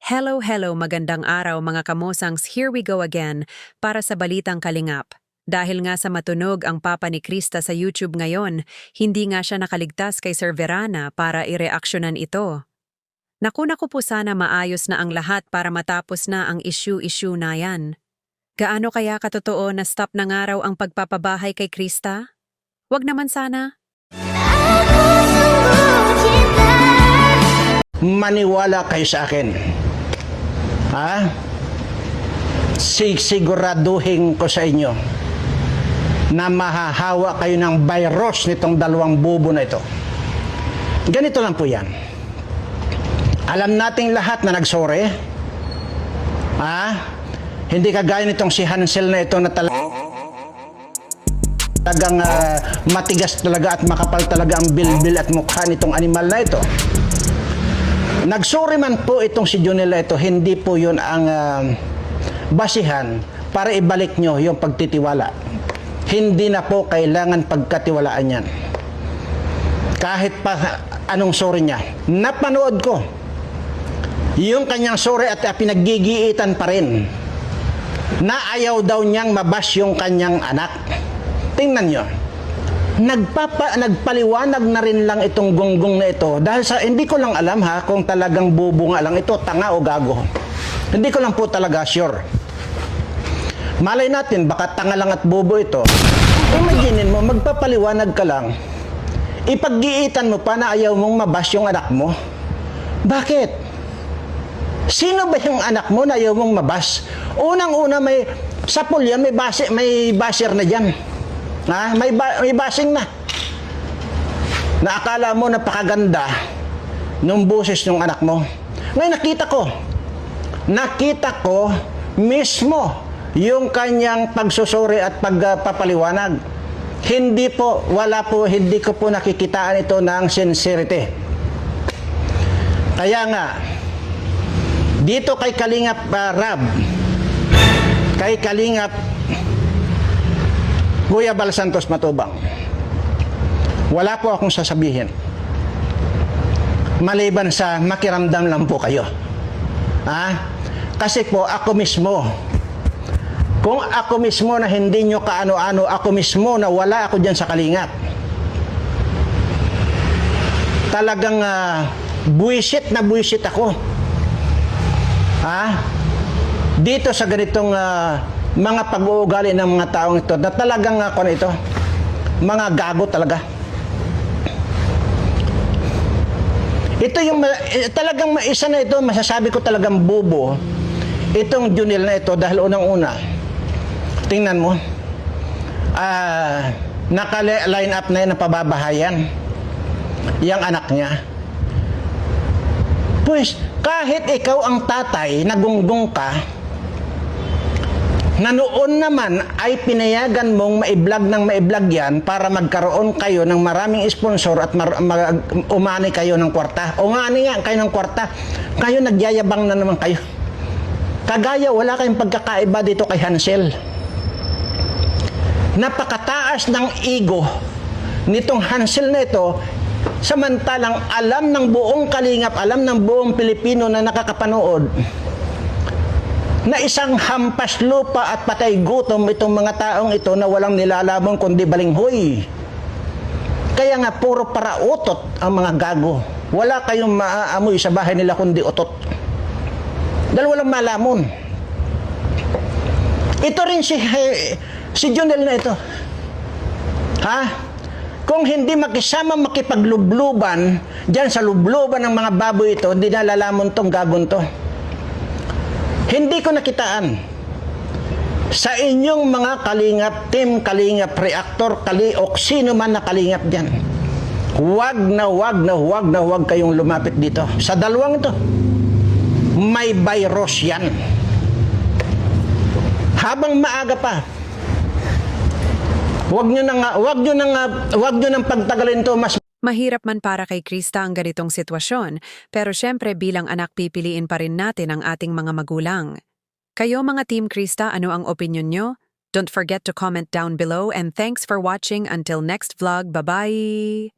Hello, hello, magandang araw mga kamosangs, here we go again para sa Balitang Kalingap. Dahil nga sa matunog ang Papa ni Krista sa YouTube ngayon, hindi nga siya nakaligtas kay Sir Verana para ireaksyonan ito. Naku po sana maayos na ang lahat para matapos na ang issue na yan. Gaano kaya katotoo na stop ng araw ang pagpapabahay kay Krista? Wag naman sana. Maniwala kayo sa akin. Ha? Siguraduhin ko sa inyo na mahahawa kayo ng virus nitong dalawang bubo na ito. Ganito lang po yan. Alam nating lahat na nagsore. Ha? Hindi kagaya nitong si Hansel na ito na talagang matigas talaga at makapal talaga ang bilbil at mukha nitong animal na ito. Nagsuri man po itong si Junela ito, hindi po yun ang basihan para ibalik nyo yung pagtitiwala. Hindi na po kailangan pagkatiwalaan yan. Kahit pa anong sorry niya. Napanood ko yung kanyang sorry at pinaggigiitan pa rin na ayaw daw niyang mabas yung kanyang anak. Tingnan nyo. Nagpaliwanag na rin lang itong gonggong na ito dahil sa hindi ko lang alam ha kung talagang bubo nga lang ito, tanga o gago. Hindi ko lang po talaga sure. Malay natin baka tanga lang at bubo ito. Imaginin mo, magpapaliwanag ka lang, ipaggiitan mo pa na ayaw mong mabas yung anak mo. Bakit? Sino ba yung anak mo na ayaw mong mabas? Unang-una may sapul yan, may basher na dyan. Ha? May basing na. Naakala mo napakaganda nung boses ng anak mo. Ngayon nakita ko mismo yung kanyang pagsusuri at pagpapaliwanag. Hindi ko po nakikitaan ito ng sincerity. Kaya nga, dito kay Kalingap Rab, kay Kalingap Kuya Bal Santos Matubang, wala po akong sasabihin. Maliban sa makiramdam lang po kayo. Ha? Kasi po ako mismo, kung ako mismo na hindi nyo kaano-ano, ako mismo na wala ako dyan sa Kalingap, talagang buwisit na buwisit ako. Ha? Dito sa ganitong mga pag-uugali ng mga taong ito na talagang ito, mga gago talaga. Ito yung talagang isa na ito, masasabi ko talagang bubo itong Junel na ito dahil unang-una tingnan mo naka-line up na yan ng pababahayan yung anak niya. Pues kahit ikaw ang tatay, nagunggong ka na noon naman ay pinayagan mong maiblog yan para magkaroon kayo ng maraming sponsor at umani kayo ng kwarta. Umani nga kayo ng kwarta. Kayo nagyayabang na naman kayo. Kagaya wala kayong pagkakaiba dito kay Hansel. Napakataas ng ego nitong Hansel na ito, samantalang alam ng buong Kalingap, alam ng buong Pilipino na nakakapanood na isang hampas lupa at patay gutom itong mga taong ito na walang nilalamang kundi balinghoy. Kaya nga puro para utot ang mga gago. Wala kayong maaamoy sa bahay nila kundi utot. Dahil walang malamon. Ito rin si Junel na ito. Ha? Kung hindi makisama makipaglubluban dyan sa lubluban ng mga baboy ito, hindi nalalamon tong gagon to. Hindi ko nakitaan sa inyong mga Kalingap, Team Kalingap, Reactor, Kaliok, sino man na Kalingap dyan. Huwag kayong lumapit dito. Sa dalawang ito, may virus yan. Habang maaga pa, huwag nyo nang pagtagalin to. Mahirap man para kay Krista ang ganitong sitwasyon, pero syempre bilang anak pipiliin pa rin natin ang ating mga magulang. Kayo mga Team Krista, ano ang opinion nyo? Don't forget to comment down below and thanks for watching until next vlog. Bye-bye!